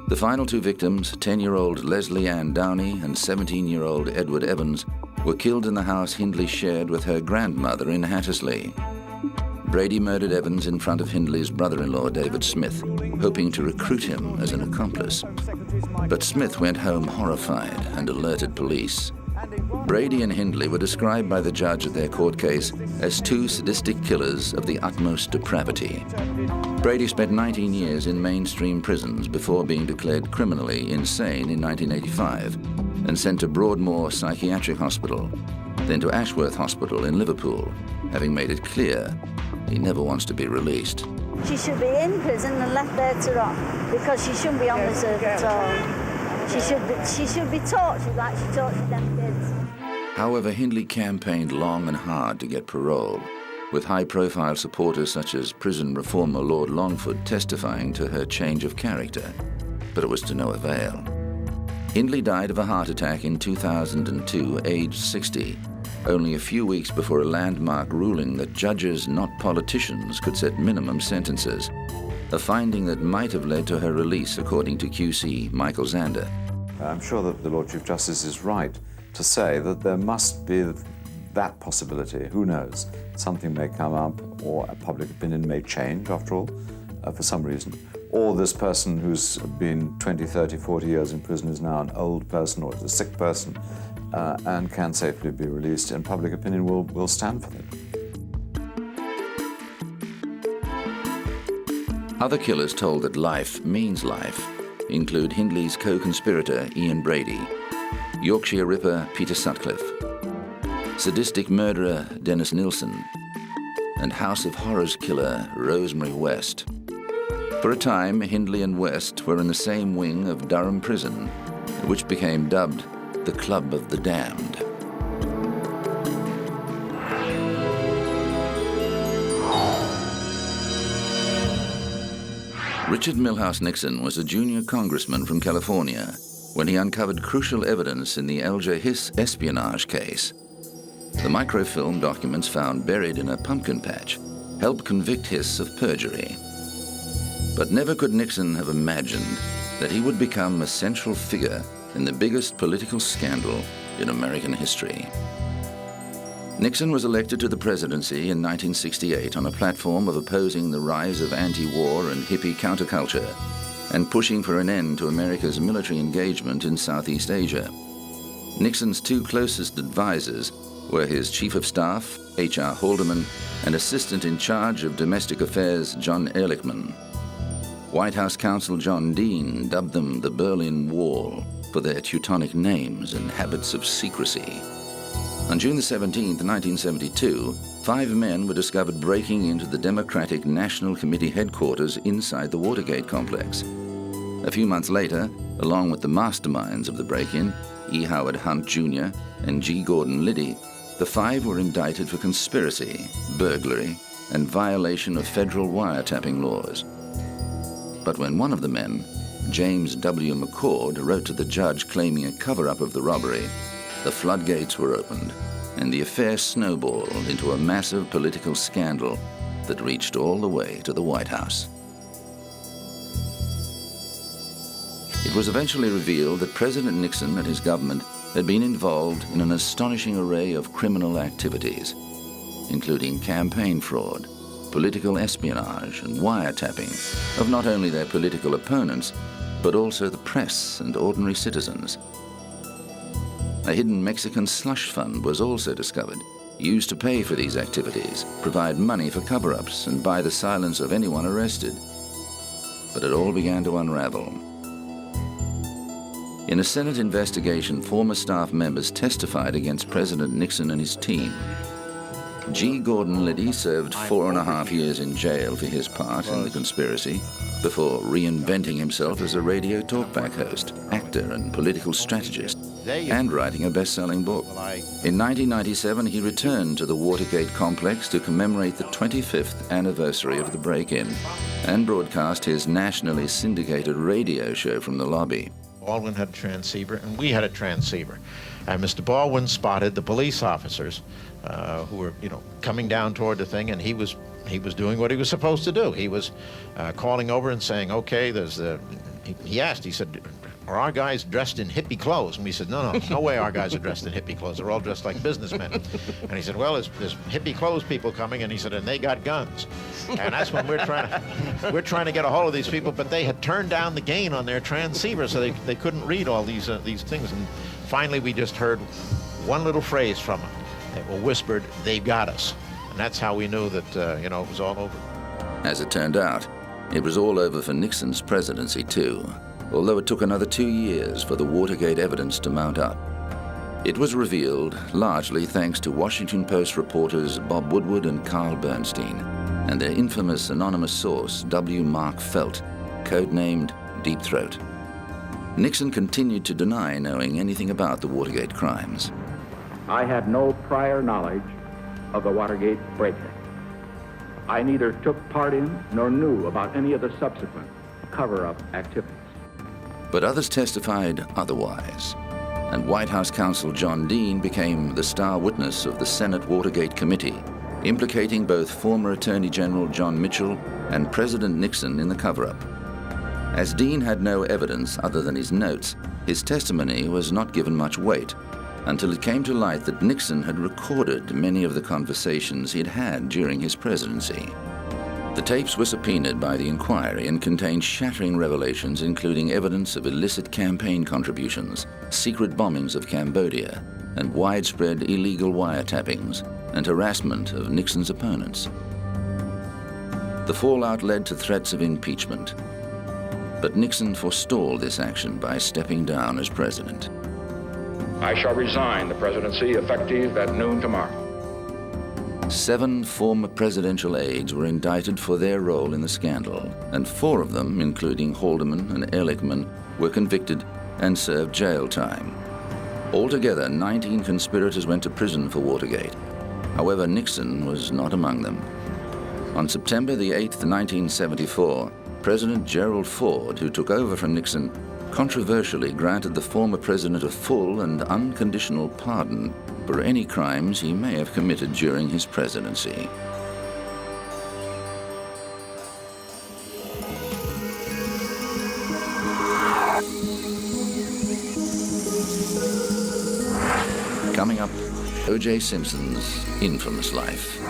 The final two victims, 10-year-old Leslie Ann Downey and 17-year-old Edward Evans, were killed in the house Hindley shared with her grandmother in Hattersley. Brady murdered Evans in front of Hindley's brother-in-law, David Smith, hoping to recruit him as an accomplice. But Smith went home horrified and alerted police. Brady and Hindley were described by the judge at their court case as two sadistic killers of the utmost depravity. Brady spent 19 years in mainstream prisons before being declared criminally insane in 1985 and sent to Broadmoor Psychiatric Hospital, then to Ashworth Hospital in Liverpool, having made it clear he never wants to be released. She should be in prison and left there to rot, because she shouldn't be on reserve at all. She should be tortured like she tortured them kids. However, Hindley campaigned long and hard to get parole, with high-profile supporters such as prison reformer Lord Longford testifying to her change of character, but it was to no avail. Hindley died of a heart attack in 2002, aged 60, only a few weeks before a landmark ruling that judges, not politicians, could set minimum sentences, a finding that might have led to her release, according to QC Michael Zander. I'm sure that the Lord Chief Justice is right to say that there must be that possibility. Who knows? Something may come up, or a public opinion may change, after all, for some reason. Or this person who's been 20, 30, 40 years in prison is now an old person or is a sick person and can safely be released, and public opinion will stand for them. Other killers told that life means life include Hindley's co-conspirator Ian Brady, Yorkshire Ripper Peter Sutcliffe, sadistic murderer Dennis Nilsson, and House of Horrors killer Rosemary West. For a time, Hindley and West were in the same wing of Durham Prison, which became dubbed the Club of the Damned. Richard Milhouse Nixon was a junior congressman from California when he uncovered crucial evidence in the Alger Hiss espionage case. The microfilm documents found buried in a pumpkin patch helped convict Hiss of perjury. But never could Nixon have imagined that he would become a central figure in the biggest political scandal in American history. Nixon was elected to the presidency in 1968 on a platform of opposing the rise of anti-war and hippie counterculture and pushing for an end to America's military engagement in Southeast Asia. Nixon's two closest advisors were his chief of staff, H.R. Haldeman, and assistant in charge of domestic affairs, John Ehrlichman. White House counsel John Dean dubbed them the Berlin Wall for their Teutonic names and habits of secrecy. On June 17, 1972, 5 men were discovered breaking into the Democratic National Committee headquarters inside the Watergate complex. A few months later, along with the masterminds of the break-in, E. Howard Hunt Jr. and G. Gordon Liddy, the 5 were indicted for conspiracy, burglary, and violation of federal wiretapping laws. But when one of the men, James W. McCord, wrote to the judge claiming a cover-up of the robbery, the floodgates were opened, and the affair snowballed into a massive political scandal that reached all the way to the White House. It was eventually revealed that President Nixon and his government had been involved in an astonishing array of criminal activities, including campaign fraud, political espionage, and wiretapping of not only their political opponents, but also the press and ordinary citizens. A hidden Mexican slush fund was also discovered, used to pay for these activities, provide money for cover-ups, and buy the silence of anyone arrested. But it all began to unravel. In a Senate investigation, former staff members testified against President Nixon and his team. G. Gordon Liddy served 4.5 years in jail for his part in the conspiracy, before reinventing himself as a radio talkback host, actor, and political strategist, and writing a best-selling book. In 1997, he returned to the Watergate complex to commemorate the 25th anniversary of the break-in, and broadcast his nationally syndicated radio show from the lobby. Baldwin had a transceiver, and we had a transceiver. And Mr. Baldwin spotted the police officers who were, coming down toward the thing, and he was doing what he was supposed to do. He was calling over and saying, okay, there's he asked, he said, are our guys dressed in hippie clothes? And we said, no way our guys are dressed in hippie clothes. They're all dressed like businessmen. And he said, well, there's hippie clothes people coming, and he said, and they got guns. And that's when we're trying to get a hold of these people, but they had turned down the gain on their transceiver, so they couldn't read all these things. And finally, we just heard one little phrase from them. They were whispered, "They've got us." And that's how we knew that, it was all over. As it turned out, it was all over for Nixon's presidency too, although it took another 2 years for the Watergate evidence to mount up. It was revealed largely thanks to Washington Post reporters Bob Woodward and Carl Bernstein, and their infamous anonymous source, W. Mark Felt, codenamed Deep Throat. Nixon continued to deny knowing anything about the Watergate crimes. I had no prior knowledge of the Watergate break-in. I neither took part in nor knew about any of the subsequent cover-up activities. But others testified otherwise, and White House counsel John Dean became the star witness of the Senate Watergate Committee, implicating both former Attorney General John Mitchell and President Nixon in the cover-up. As Dean had no evidence other than his notes, his testimony was not given much weight, until it came to light that Nixon had recorded many of the conversations he'd had during his presidency. The tapes were subpoenaed by the inquiry and contained shattering revelations, including evidence of illicit campaign contributions, secret bombings of Cambodia, and widespread illegal wiretappings and harassment of Nixon's opponents. The fallout led to threats of impeachment, but Nixon forestalled this action by stepping down as president. I shall resign the presidency effective at noon tomorrow. 7 former presidential aides were indicted for their role in the scandal, and 4 of them, including Haldeman and Ehrlichman, were convicted and served jail time. Altogether, 19 conspirators went to prison for Watergate. However, Nixon was not among them. On September the 8th, 1974, President Gerald Ford, who took over from Nixon, controversially granted the former president a full and unconditional pardon for any crimes he may have committed during his presidency. Coming up, O.J. Simpson's infamous life.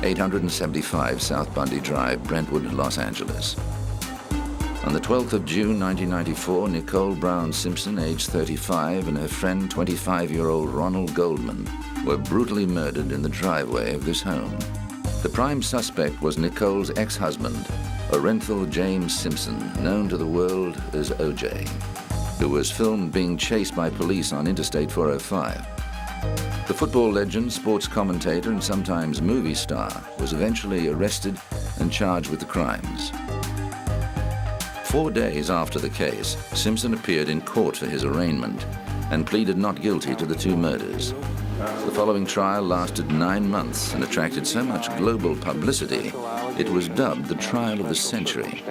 .875 South Bundy Drive, Brentwood, Los Angeles. On the 12th of June 1994, Nicole Brown Simpson, age 35, and her friend 25-year-old Ronald Goldman were brutally murdered in the driveway of this home. The prime suspect was Nicole's ex-husband, Orenthal James Simpson, known to the world as O.J., who was filmed being chased by police on Interstate 405. The football legend, sports commentator, and sometimes movie star was eventually arrested and charged with the crimes. 4 days after the case, Simpson appeared in court for his arraignment and pleaded not guilty to the 2 murders. The following trial lasted 9 months and attracted so much global publicity, it was dubbed the trial of the century.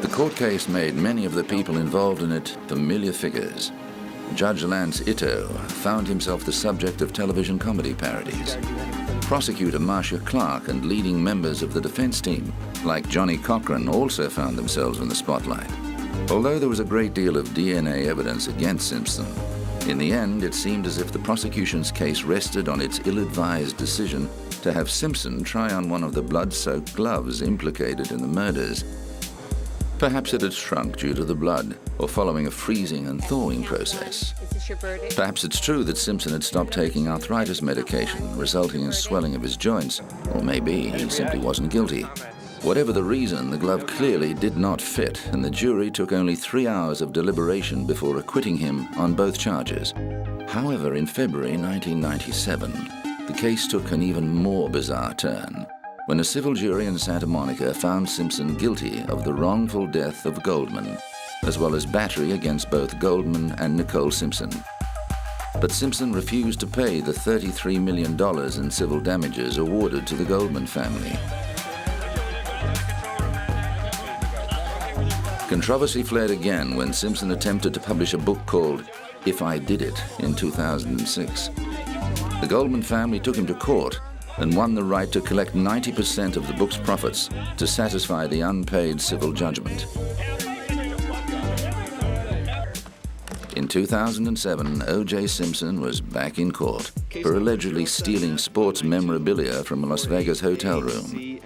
The court case made many of the people involved in it familiar figures. Judge Lance Ito found himself the subject of television comedy parodies. Prosecutor Marcia Clark and leading members of the defense team, like Johnny Cochran, also found themselves in the spotlight. Although there was a great deal of DNA evidence against Simpson, in the end it seemed as if the prosecution's case rested on its ill-advised decision to have Simpson try on one of the blood-soaked gloves implicated in the murders. Perhaps it had shrunk due to the blood, or following a freezing and thawing process. Perhaps it's true that Simpson had stopped taking arthritis medication, resulting in swelling of his joints, or maybe he simply wasn't guilty. Whatever the reason, the glove clearly did not fit, and the jury took only 3 hours of deliberation before acquitting him on both charges. However, in February 1997, the case took an even more bizarre turn, when a civil jury in Santa Monica found Simpson guilty of the wrongful death of Goldman, as well as battery against both Goldman and Nicole Simpson. But Simpson refused to pay the $33 million in civil damages awarded to the Goldman family. Controversy flared again when Simpson attempted to publish a book called If I Did It in 2006. The Goldman family took him to court and won the right to collect 90% of the book's profits to satisfy the unpaid civil judgment. In 2007, O.J. Simpson was back in court for allegedly stealing sports memorabilia from a Las Vegas hotel room.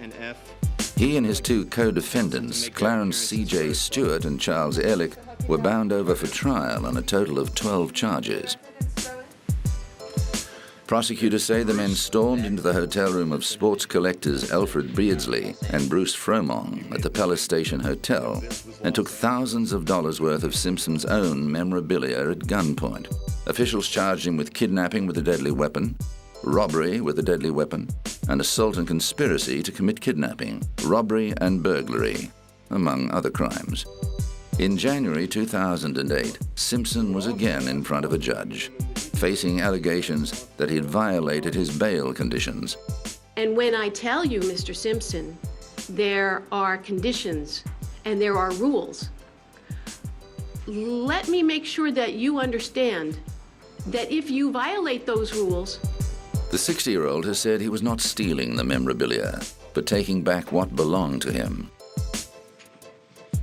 He and his two co-defendants, Clarence C.J. Stewart and Charles Ehrlich, were bound over for trial on a total of 12 charges. Prosecutors say the men stormed into the hotel room of sports collectors Alfred Beardsley and Bruce Fromong at the Palace Station Hotel and took thousands of dollars worth of Simpson's own memorabilia at gunpoint. Officials charged him with kidnapping with a deadly weapon, robbery with a deadly weapon, and assault and conspiracy to commit kidnapping, robbery and burglary, among other crimes. In January 2008, Simpson was again in front of a judge, facing allegations that he had violated his bail conditions. And when I tell you, Mr. Simpson, there are conditions and there are rules, let me make sure that you understand that if you violate those rules... The 60-year-old has said he was not stealing the memorabilia, but taking back what belonged to him.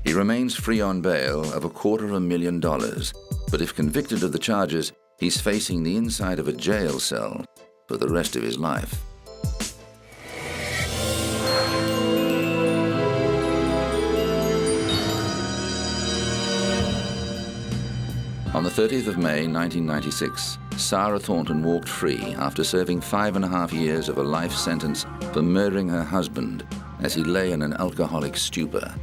He remains free on bail of $250,000, but if convicted of the charges, he's facing the inside of a jail cell for the rest of his life. On the 30th of May, 1996, Sarah Thornton walked free after serving 5.5 years of a life sentence for murdering her husband as he lay in an alcoholic stupor.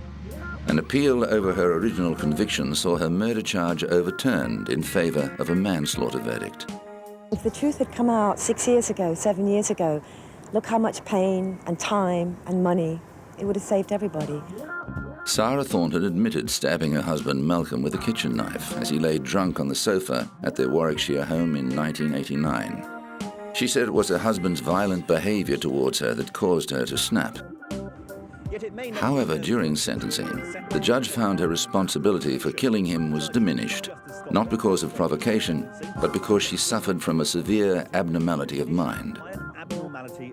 An appeal over her original conviction saw her murder charge overturned in favor of a manslaughter verdict. If the truth had come out 6 years ago, 7 years ago, look how much pain and time and money it would have saved everybody. Sarah Thornton admitted stabbing her husband Malcolm with a kitchen knife as he lay drunk on the sofa at their Warwickshire home in 1989. She said it was her husband's violent behavior towards her that caused her to snap. However, during sentencing, the judge found her responsibility for killing him was diminished, not because of provocation, but because she suffered from a severe abnormality of mind.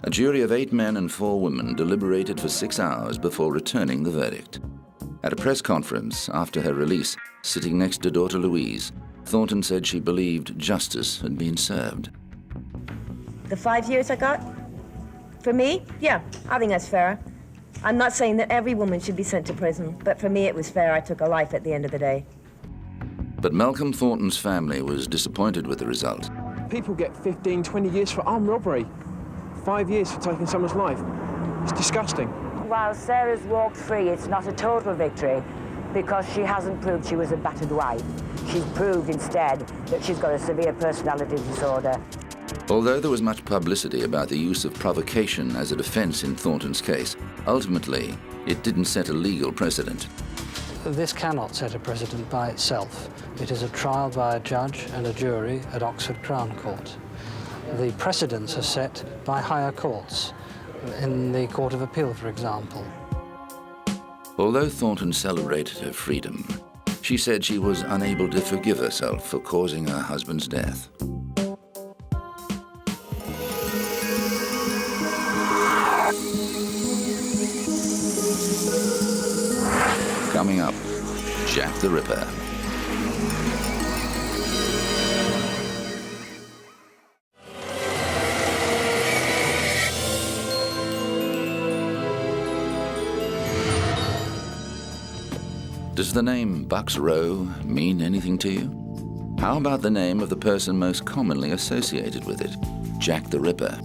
A jury of 8 men and 4 women deliberated for 6 hours before returning the verdict. At a press conference after her release, sitting next to daughter Louise, Thornton said she believed justice had been served. The 5 years I got? For me? Yeah, I think that's fair. I'm not saying that every woman should be sent to prison, but for me it was fair. I took a life at the end of the day. But Malcolm Thornton's family was disappointed with the result. People get 15, 20 years for armed robbery. 5 years for taking someone's life. It's disgusting. While Sarah's walked free, it's not a total victory because she hasn't proved she was a battered wife. She's proved instead that she's got a severe personality disorder. Although there was much publicity about the use of provocation as a defense in Thornton's case, ultimately, it didn't set a legal precedent. This cannot set a precedent by itself. It is a trial by a judge and a jury at Oxford Crown Court. The precedents are set by higher courts, in the Court of Appeal, for example. Although Thornton celebrated her freedom, she said she was unable to forgive herself for causing her husband's death. Coming up, Jack the Ripper. Does the name Bucks Row mean anything to you? How about the name of the person most commonly associated with it, Jack the Ripper?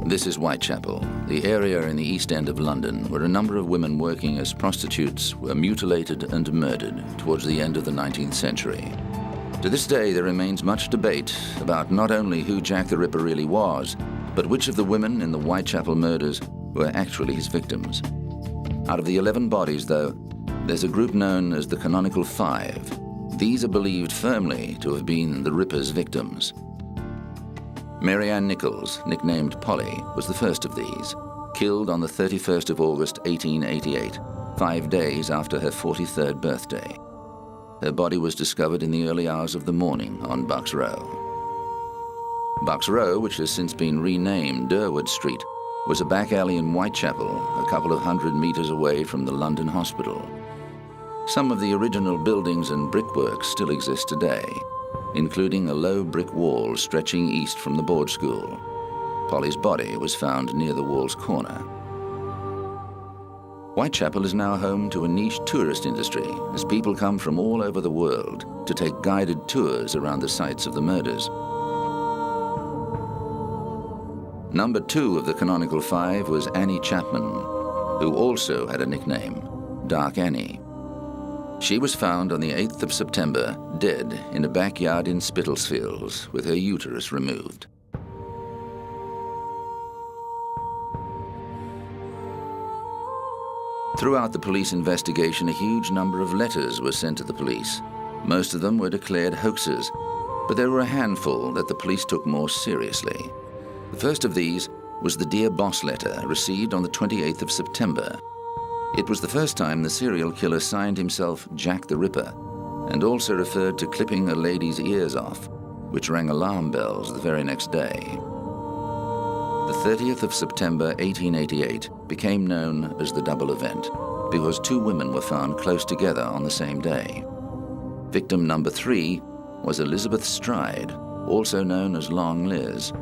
This is Whitechapel, the area in the East End of London where a number of women working as prostitutes were mutilated and murdered towards the end of the 19th century. To this day, there remains much debate about not only who Jack the Ripper really was, but which of the women in the Whitechapel murders were actually his victims. Out of the 11 bodies, though, there's a group known as the Canonical Five. These are believed firmly to have been the Ripper's victims. Mary Ann Nichols, nicknamed Polly, was the first of these, killed on the 31st of August 1888, 5 days after her 43rd birthday. Her body was discovered in the early hours of the morning on Bucks Row. Bucks Row, which has since been renamed Durward Street, was a back alley in Whitechapel, a couple of 100 meters away from the London Hospital. Some of the original buildings and brickwork still exist today, including a low brick wall stretching east from the board school. Polly's body was found near the wall's corner. Whitechapel is now home to a niche tourist industry as people come from all over the world to take guided tours around the sites of the murders. Number 2 of the canonical 5 was Annie Chapman, who also had a nickname, Dark Annie. She was found on the 8th of September, dead in a backyard in Spitalsfields with her uterus removed. Throughout the police investigation, a huge number of letters were sent to the police. Most of them were declared hoaxes, but there were a handful that the police took more seriously. The first of these was the Dear Boss letter received on the 28th of September. It was the first time the serial killer signed himself Jack the Ripper and also referred to clipping a lady's ears off, which rang alarm bells the very next day. The 30th of September 1888 became known as the double event because 2 women were found close together on the same day. Victim number 3 was Elizabeth Stride, also known as Long Liz.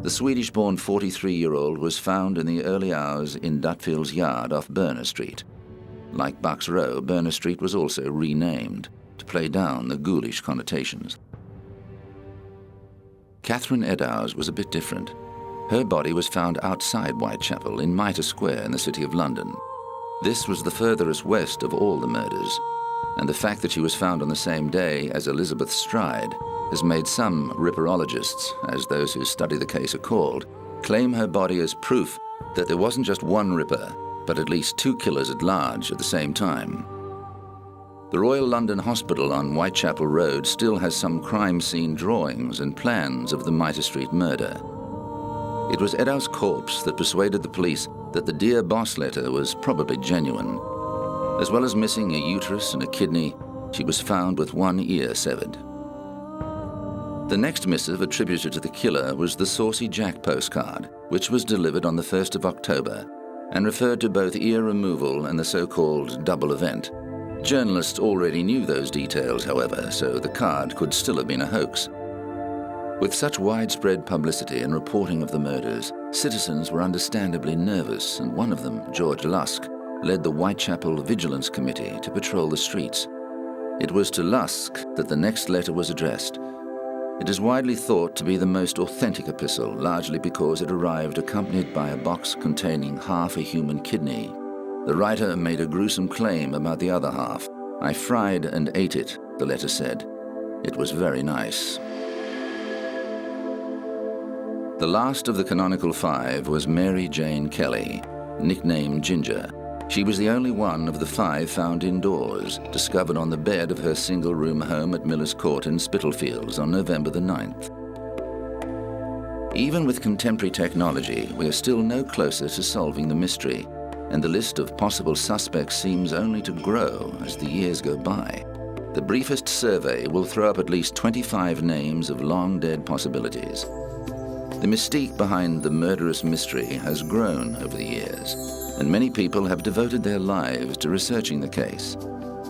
The Swedish-born 43-year-old was found in the early hours in Dutfield's yard off Berner Street. Like Bucks Row, Berner Street was also renamed to play down the ghoulish connotations. Catherine Eddowes was a bit different. Her body was found outside Whitechapel in Mitre Square in the City of London. This was the furthest west of all the murders, and the fact that she was found on the same day as Elizabeth Stride has made some ripperologists, as those who study the case are called, claim her body as proof that there wasn't just one ripper, but at least 2 killers at large at the same time. The Royal London Hospital on Whitechapel Road still has some crime scene drawings and plans of the Mitre Street murder. It was Eddowes' corpse that persuaded the police that the Dear Boss letter was probably genuine. As well as missing a uterus and a kidney, she was found with 1 ear severed. The next missive attributed to the killer was the Saucy Jack postcard, which was delivered on the 1st of October and referred to both ear removal and the so-called double event. Journalists already knew those details, however, so the card could still have been a hoax. With such widespread publicity and reporting of the murders, citizens were understandably nervous, and one of them, George Lusk, led the Whitechapel Vigilance Committee to patrol the streets. It was to Lusk that the next letter was addressed. It is widely thought to be the most authentic epistle, largely because it arrived accompanied by a box containing half a human kidney. The writer made a gruesome claim about the other half. "I fried and ate it," the letter said. "It was very nice." The last of the canonical 5 was Mary Jane Kelly, nicknamed Ginger. She was the only one of the 5 found indoors, discovered on the bed of her single-room home at Miller's Court in Spitalfields on November the 9th. Even with contemporary technology, we are still no closer to solving the mystery, and the list of possible suspects seems only to grow as the years go by. The briefest survey will throw up at least 25 names of long-dead possibilities. The mystique behind the murderous mystery has grown over the years, and many people have devoted their lives to researching the case.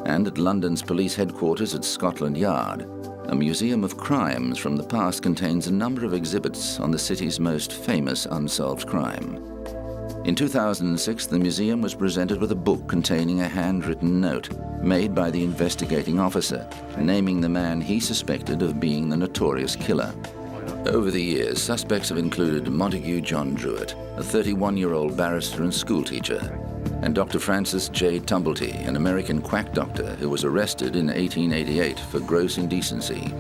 And at London's police headquarters at Scotland Yard, a museum of crimes from the past contains a number of exhibits on the city's most famous unsolved crime. In 2006, the museum was presented with a book containing a handwritten note made by the investigating officer, naming the man he suspected of being the notorious killer. Over the years, suspects have included Montague John Druitt, a 31-year-old barrister and schoolteacher, and Dr. Francis J. Tumblety, an American quack doctor who was arrested in 1888 for gross indecency.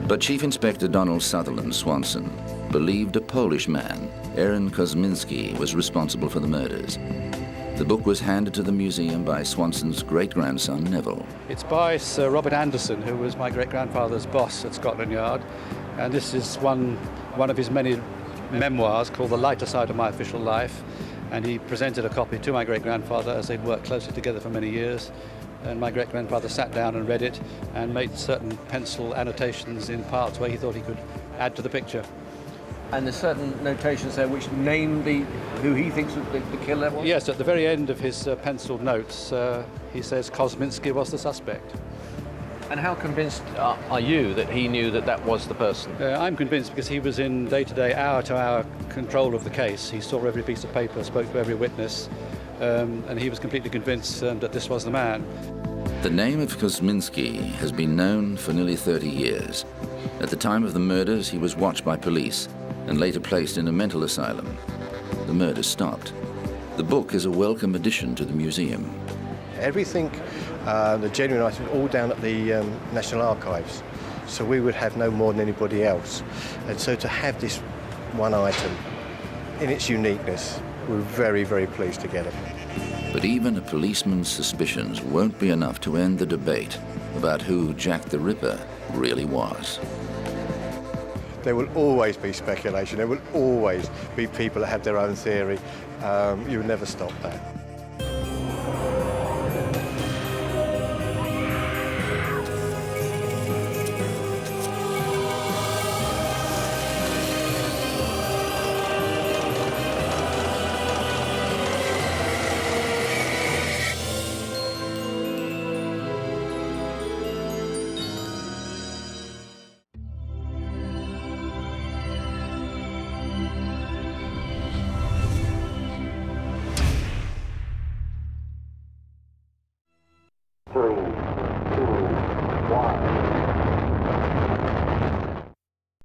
But Chief Inspector Donald Sutherland Swanson believed a Polish man, Aaron Kosminski, was responsible for the murders. The book was handed to the museum by Swanson's great-grandson, Neville. It's by Sir Robert Anderson, who was my great-grandfather's boss at Scotland Yard. And this is one of his many memoirs called The Lighter Side of My Official Life. And he presented a copy to my great-grandfather as they'd worked closely together for many years. And my great-grandfather sat down and read it and made certain pencil annotations in parts where he thought he could add to the picture. And there's certain notations there which name who he thinks the killer was? Yes, at the very end of his penciled notes, he says Kosminski was the suspect. And how convinced are you that he knew that that was the person? I'm convinced because he was in day-to-day, hour-to-hour control of the case. He saw every piece of paper, spoke to every witness, and he was completely convinced that this was the man. The name of Kosminski has been known for nearly 30 years. At the time of the murders, he was watched by police and later placed in a mental asylum. The murders stopped. The book is a welcome addition to the museum. Everything, the genuine items, all down at the National Archives. So we would have no more than anybody else. And so to have this one item in its uniqueness, we're very, very pleased to get it. But even a policeman's suspicions won't be enough to end the debate about who Jack the Ripper really was. There will always be speculation. There will always be people that have their own theory. You will never stop that.